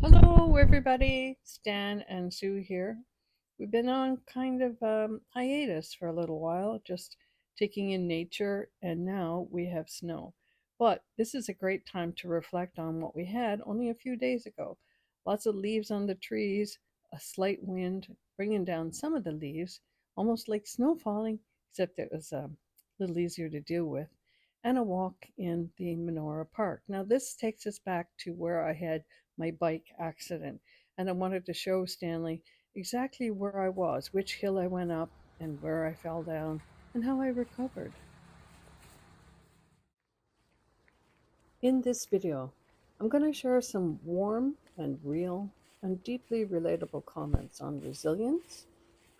Hello, everybody. Stan and Sue here. We've been on kind of hiatus for a little while, just taking in nature, and now we have snow. But this is a great time to reflect on what we had only a few days ago. Lots of leaves on the trees, a slight wind bringing down some of the leaves, almost like snow falling, except it was a little easier to deal with, and a walk in the Monora Park. Now, this takes us back to where I had my bike accident. And I wanted to show Stanley exactly where I was, which hill I went up, and where I fell down, and how I recovered. In this video, I'm going to share some warm and real and deeply relatable comments on resilience,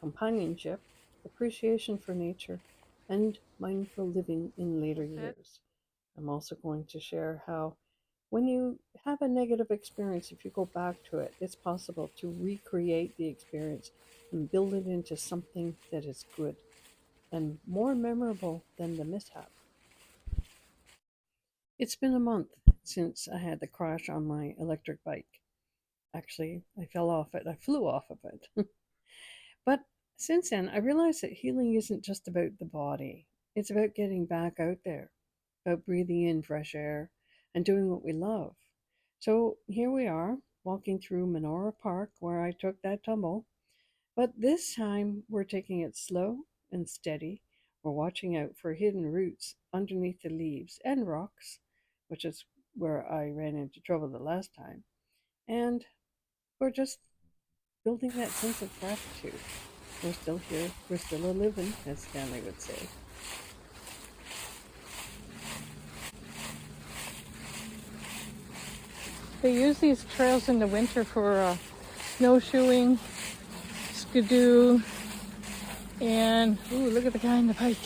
companionship, appreciation for nature, and mindful living in later years. I'm also going to share how when you have a negative experience, if you go back to it, it's possible to recreate the experience and build it into something that is good and more memorable than the mishap. It's been a month since I had the crash on my electric bike. Actually, I fell off it, I flew off of it. But since then, I realized that healing isn't just about the body, it's about getting back out there, about breathing in fresh air and doing what we love. So here we are, walking through Monora Park where I took that tumble. But this time we're taking it slow and steady. We're watching out for hidden roots underneath the leaves and rocks, which is where I ran into trouble the last time. And we're just building that sense of gratitude. We're still here, we're still a living, as Stanley would say. They use these trails in the winter for snowshoeing, skidoo, and ooh, look at the guy on the bike.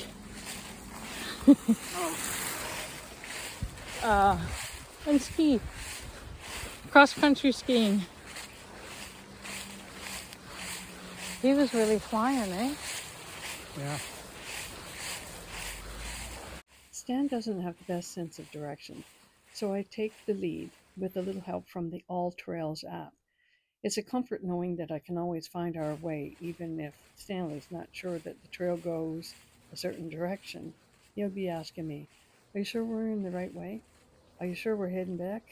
And ski, cross-country skiing. He was really flying, eh? Yeah. Stan doesn't have the best sense of direction, so I take the lead with a little help from the All Trails app. It's a comfort knowing that I can always find our way, even if Stanley's not sure that the trail goes a certain direction. He'll be asking me, "Are you sure we're in the right way? Are you sure we're heading back?"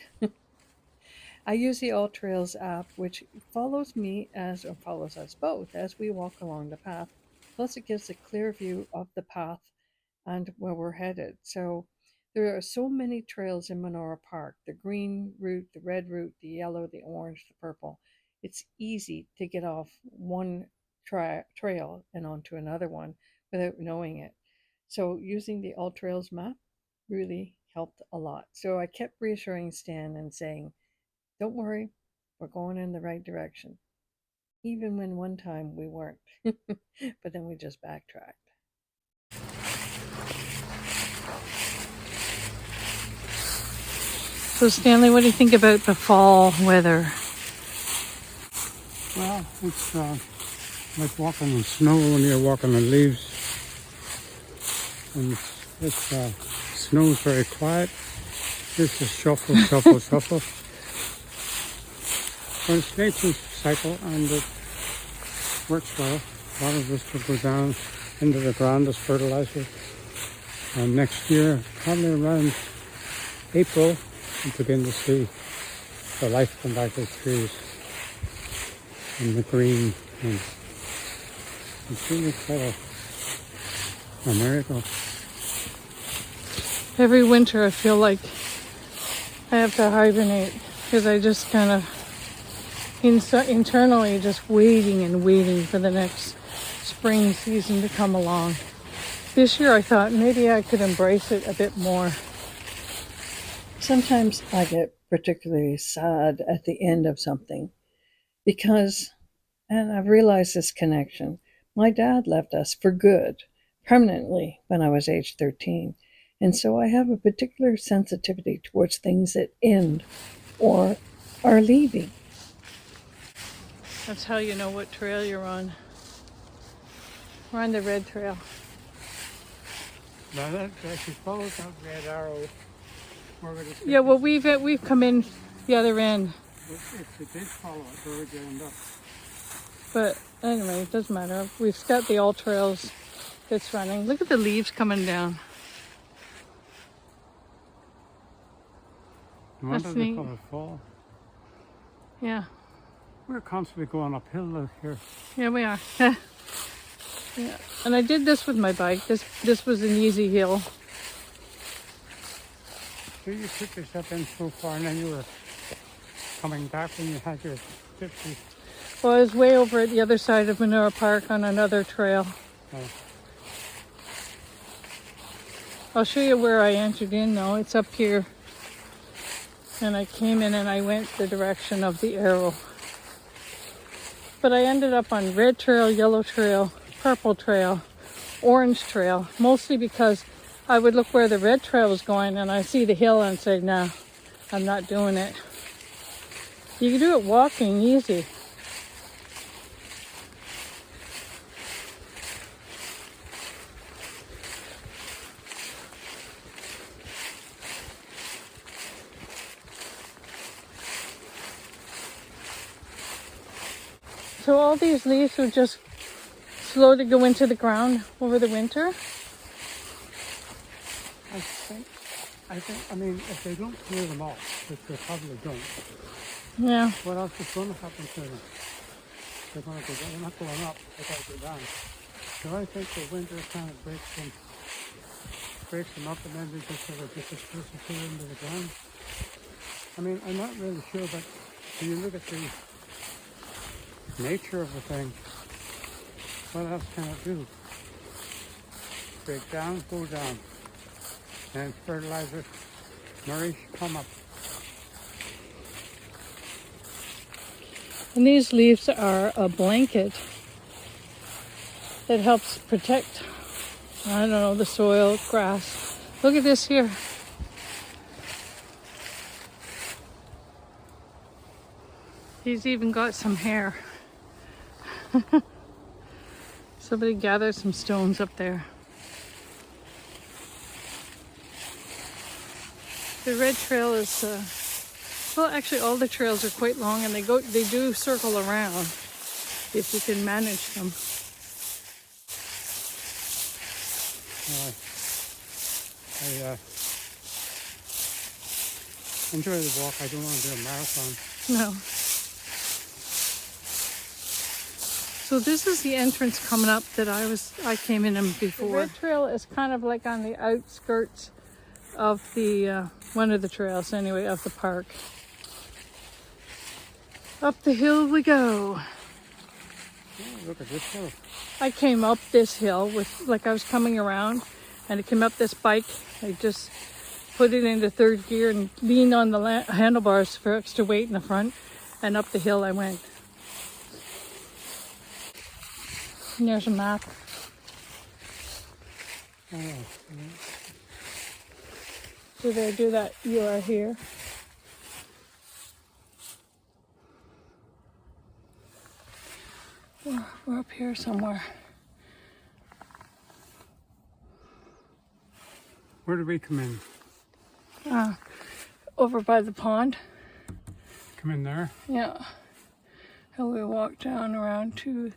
I use the All Trails app, which follows me as or follows us both as we walk along the path. Plus, it gives a clear view of the path and where we're headed. So there are so many trails in Monora Park: the green route, the red route, the yellow, the orange, the purple. It's easy to get off one trail and onto another one without knowing it. So using the All Trails map really helped a lot. So I kept reassuring Stan and saying, "Don't worry, we're going in the right direction." Even when one time we weren't, but then we just backtracked. So Stanley, what do you think about the fall weather? Well, it's like walking in snow when you're walking on leaves. And it's snow's very quiet. It's just shuffle, shuffle, shuffle. But it's nature's cycle and it works well. A lot of this will go down into the ground as fertilizer. And next year, probably around April, we'll begin to see the life come back to the trees and the green. And it's really quite a miracle. Every winter I feel like I have to hibernate because I just kind of internally just waiting and waiting for the next spring season to come along. This year I thought maybe I could embrace it a bit more. Sometimes I get particularly sad at the end of something because, and I've realized this connection, my dad left us for good, permanently, when I was age 13. And so I have a particular sensitivity towards things that end or are leaving. That's how you know what trail you're on. We're on the red trail. Now that actually follows that red arrow. Yeah, well we've come in the other end. if you did follow it, where would you end up? But anyway, it doesn't matter. We've got the all trails that's running. Look at the leaves coming down. No wonder That's they neat. call it fall. Yeah. We're constantly going uphill here. Yeah, we are. Yeah. And I did this with my bike. This was an easy hill. So you took yourself in so far and then you were coming back when you had your 50. Well, I was way over at the other side of Monora Park on another trail. Oh, I'll show you where I entered in though. It's up here. And I came in and I went the direction of the arrow. But I ended up on red trail, yellow trail, purple trail, orange trail, mostly because I would look where the red trail was going and I see the hill and say, nah, I'm not doing it. You can do it walking easy. So all these leaves would just slowly go into the ground over the winter. I mean, if they don't clear them off, which they probably don't, Yeah. what else is going to happen to them? They're going to go down. They're not going up, they're going to go down. So I think the winter kind of breaks them up and then they just sort of disappear into the ground. I mean, I'm not really sure, but when you look at the nature of the thing, what else can it do? Break down, go down. And fertilizer, nourish, come up. And these leaves are a blanket that helps protect, I don't know, the soil, grass. Look at this here. He's even got some hair. Somebody gathered some stones up there. The red trail is, well, actually all the trails are quite long and they do circle around if you can manage them. I enjoy the walk. I don't want to do a marathon. No. So this is the entrance coming up that I came in before. The red trail is kind of like on the outskirts of the one of the trails anyway of the park. Up the hill we go. Oh, look at this hill. I came up this hill with, like I was coming around and I came up this bike. I just put it into third gear and leaned on the handlebars for extra weight in the front, and up the hill I went. And there's a map. Oh, Did I do that? You are here. We're up here somewhere. where did we come in? Over by the pond. Come in there? Yeah. And we walked down around to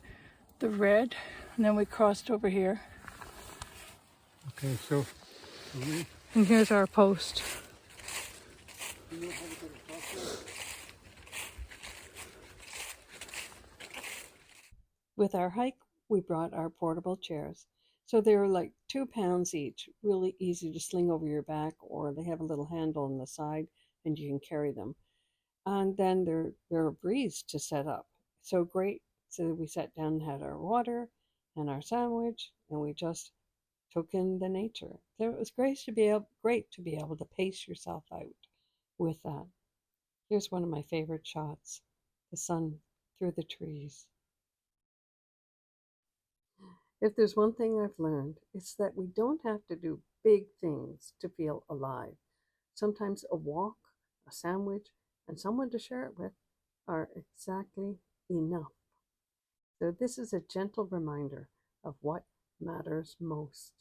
the red, and then we crossed over here. Okay, so And here's our post. With our hike, we brought our portable chairs. So they were like 2 pounds each, really easy to sling over your back, or they have a little handle on the side and you can carry them. And then they're a breeze to set up. So great. So we sat down and had our water and our sandwich, and we just took in the nature. So it was great to be able to pace yourself out with that. Here's one of my favorite shots: the sun through the trees. If there's one thing I've learned, it's that we don't have to do big things to feel alive. Sometimes a walk, a sandwich, and someone to share it with are exactly enough. So, this is a gentle reminder of what matters most.